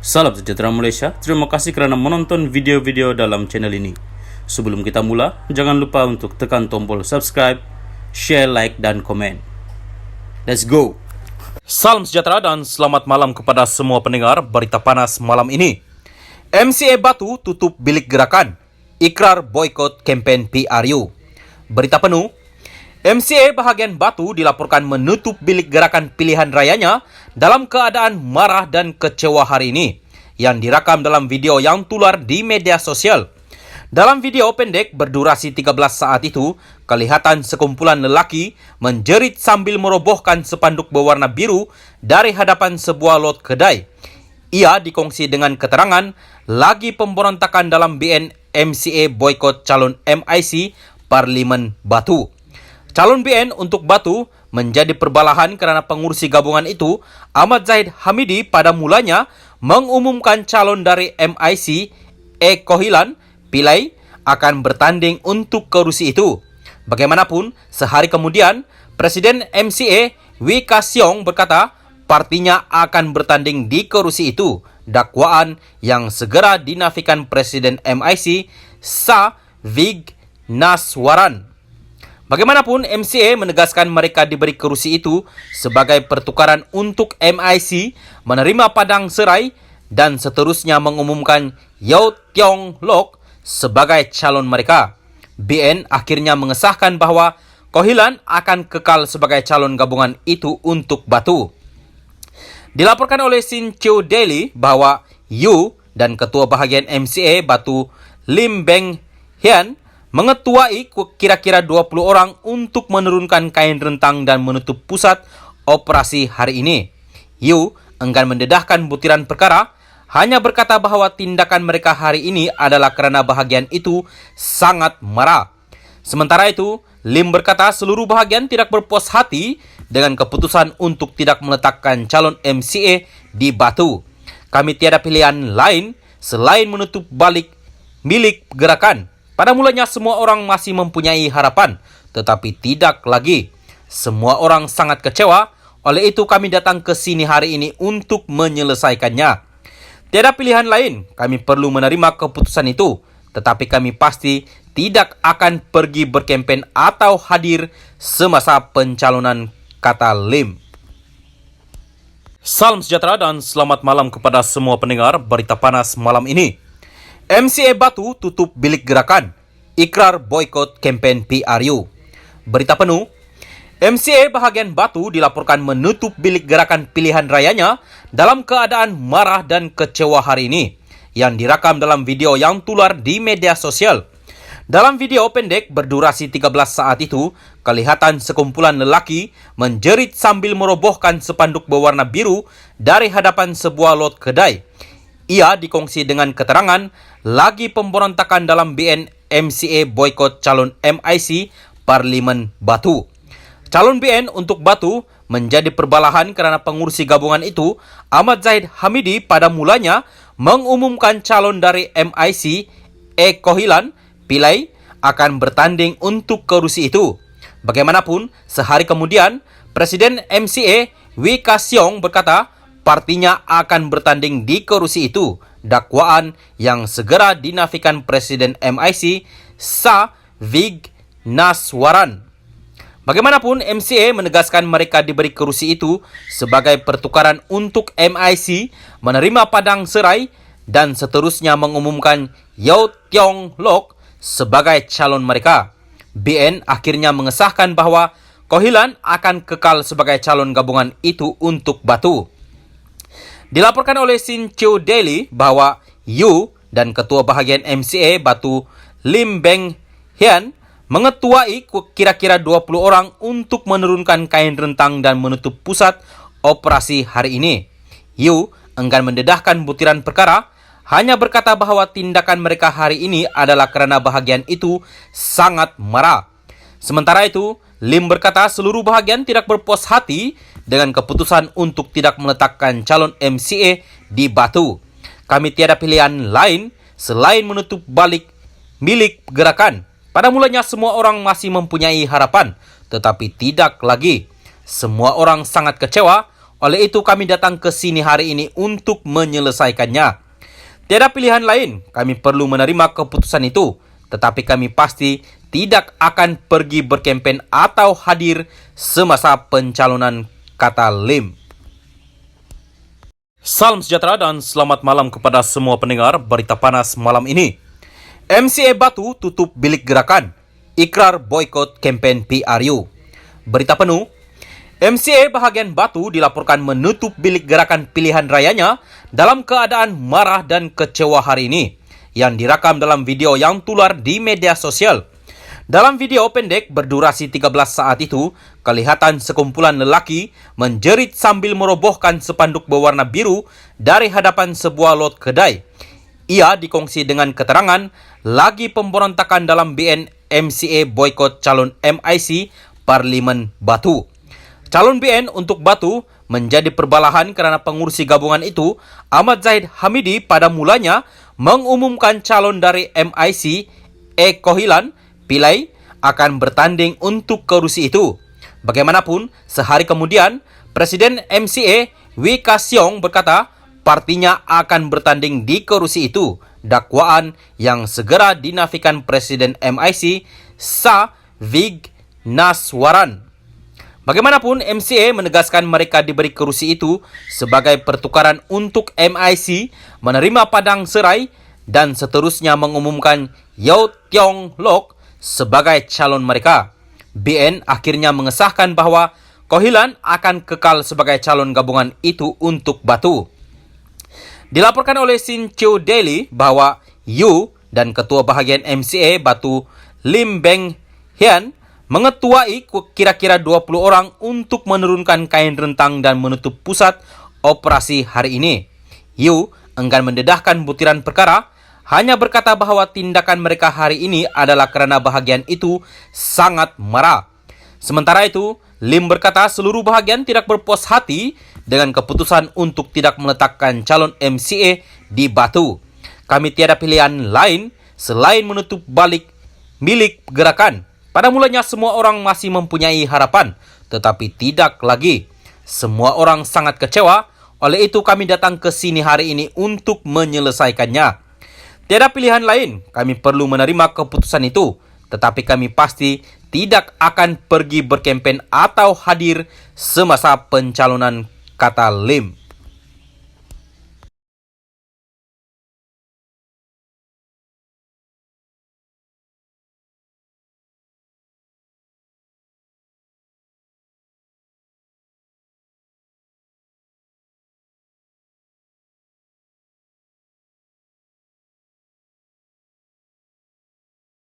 Salam sejahtera Malaysia, terima kasih kerana menonton video-video dalam channel ini. Sebelum kita mula, jangan lupa untuk tekan tombol subscribe, share, like, dan komen. Let's go! Salam sejahtera dan selamat malam kepada semua pendengar berita panas malam ini. MCA Batu tutup bilik gerakan, ikrar boykot kempen PRU. Berita penuh, MCA bahagian Batu dilaporkan menutup bilik gerakan pilihan rayanya dalam keadaan marah dan kecewa hari ini, yang direkam dalam video yang tular di media sosial. Dalam video pendek berdurasi 13 saat itu, kelihatan sekumpulan lelaki menjerit sambil merobohkan spanduk berwarna biru dari hadapan sebuah lot kedai. Ia dikongsi dengan keterangan, lagi pemberontakan dalam BN MCA boykot calon MIC Parlimen Batu. Calon BN untuk Batu menjadi perbalahan kerana pengurusi gabungan itu, Ahmad Zahid Hamidi, pada mulanya mengumumkan calon dari MIC, Kohilan Pillai, akan bertanding untuk kerusi itu. Bagaimanapun, sehari kemudian, Presiden MCA Wee Ka Siong berkata partinya akan bertanding di kerusi itu, dakwaan yang segera dinafikan Presiden MIC Sah Vignaswaran. Bagaimanapun, MCA menegaskan mereka diberi kerusi itu sebagai pertukaran untuk MIC menerima padang serai dan seterusnya mengumumkan Yew Tiong Lok sebagai calon mereka. BN akhirnya mengesahkan bahawa Kohilan akan kekal sebagai calon gabungan itu untuk Batu. Dilaporkan oleh Sinchu Daily bahawa Yu dan Ketua Bahagian MCA Batu Lim Beng Hian mengetuai kira-kira 20 orang untuk menurunkan kain rentang dan menutup pusat operasi hari ini. Yu enggan mendedahkan butiran perkara, hanya berkata bahawa tindakan mereka hari ini adalah kerana bahagian itu sangat marah. Sementara itu, Lim berkata seluruh bahagian tidak berpuas hati dengan keputusan untuk tidak meletakkan calon MCA di Batu. Kami tiada pilihan lain selain menutup balik milik gerakan. Pada mulanya semua orang masih mempunyai harapan, tetapi tidak lagi. Semua orang sangat kecewa, oleh itu kami datang ke sini hari ini untuk menyelesaikannya. Tiada pilihan lain, kami perlu menerima keputusan itu, tetapi kami pasti tidak akan pergi berkempen atau hadir semasa pencalonan, kata Lim. Salam sejahtera dan selamat malam kepada semua pendengar berita panas malam ini. MCA Batu tutup bilik gerakan, ikrar boykot kempen PRU. Berita penuh, MCA bahagian Batu dilaporkan menutup bilik gerakan pilihan rayanya dalam keadaan marah dan kecewa hari ini, yang direkam dalam video yang tular di media sosial. Dalam video pendek berdurasi 13 saat itu, kelihatan sekumpulan lelaki menjerit sambil merobohkan spanduk berwarna biru dari hadapan sebuah lot kedai. Ia dikongsi dengan keterangan, lagi pemberontakan dalam BN MCA boykot calon MIC Parlimen Batu. Calon BN untuk Batu menjadi perbalahan kerana pengurusi gabungan itu, Ahmad Zahid Hamidi, pada mulanya mengumumkan calon dari MIC, Kohilan Pillai, akan bertanding untuk kerusi itu. Bagaimanapun, sehari kemudian, Presiden MCA Wee Ka Siong berkata partinya akan bertanding di kerusi itu, dakwaan yang segera dinafikan Presiden MIC Sah Vignaswaran. Bagaimanapun, MCA menegaskan mereka diberi kerusi itu sebagai pertukaran untuk MIC menerima padang serai dan seterusnya mengumumkan Yew Tiong Lok sebagai calon mereka. BN akhirnya mengesahkan bahawa Kohilan akan kekal sebagai calon gabungan itu untuk Batu. Dilaporkan oleh Sinchu Daily bahawa Yu dan Ketua Bahagian MCA Batu Lim Beng Hian mengetuai kira-kira 20 orang untuk menurunkan kain rentang dan menutup pusat operasi hari ini. Yu enggan mendedahkan butiran perkara, hanya berkata bahawa tindakan mereka hari ini adalah kerana bahagian itu sangat marah. Sementara itu, Lim berkata seluruh bahagian tidak berpuas hati dengan keputusan untuk tidak meletakkan calon MCA di Batu. Kami tiada pilihan lain selain menutup balik milik gerakan. Pada mulanya semua orang masih mempunyai harapan, tetapi tidak lagi. Semua orang sangat kecewa, Oleh itu kami datang ke sini hari ini untuk menyelesaikannya. Tiada pilihan lain, kami perlu menerima keputusan itu, tetapi kami pasti tidak akan pergi berkempen atau hadir semasa pencalonan, kata Lim. Salam sejahtera dan selamat malam kepada semua pendengar berita panas malam ini. MCA Batu tutup bilik gerakan, ikrar boykot kempen PRU. Berita penuh, MCA bahagian Batu dilaporkan menutup bilik gerakan pilihan rayanya dalam keadaan marah dan kecewa hari ini, yang direkam dalam video yang tular di media sosial. Dalam video pendek berdurasi 13 saat itu, kelihatan sekumpulan lelaki menjerit sambil merobohkan spanduk berwarna biru dari hadapan sebuah lot kedai. Ia dikongsi dengan keterangan, lagi pemberontakan dalam BN MCA boykot calon MIC Parlimen Batu. Calon BN untuk Batu menjadi perbalahan kerana pengurusi gabungan itu, Ahmad Zahid Hamidi, pada mulanya mengumumkan calon dari MIC, Kohilan Pillai, akan bertanding untuk kerusi itu. Bagaimanapun, sehari kemudian, Presiden MCA Wee Ka Siong berkata partinya akan bertanding di kerusi itu, dakwaan yang segera dinafikan Presiden MIC Sa Vignaswaran. Bagaimanapun, MCA menegaskan mereka diberi kerusi itu sebagai pertukaran untuk MIC menerima Padang Serai dan seterusnya mengumumkan Yew Tiong Lok sebagai calon mereka. BN akhirnya mengesahkan bahawa Kohilan akan kekal sebagai calon gabungan itu untuk Batu. Dilaporkan oleh Sin Chew Daily bahawa Yu dan Ketua Bahagian MCA Batu Lim Beng Hian mengetuai kira-kira 20 orang untuk menurunkan kain rentang dan menutup pusat operasi hari ini. Yu enggan mendedahkan butiran perkara, hanya berkata bahawa tindakan mereka hari ini adalah kerana bahagian itu sangat marah. Sementara itu, Lim berkata seluruh bahagian tidak berpuas hati dengan keputusan untuk tidak meletakkan calon MCA di Batu. Kami tiada pilihan lain selain menutup balik milik gerakan. Pada mulanya semua orang masih mempunyai harapan, tetapi tidak lagi. Semua orang sangat kecewa, oleh itu kami datang ke sini hari ini untuk menyelesaikannya. Tiada pilihan lain, kami perlu menerima keputusan itu, tetapi kami pasti tidak akan pergi berkempen atau hadir semasa pencalonan, kata Lim.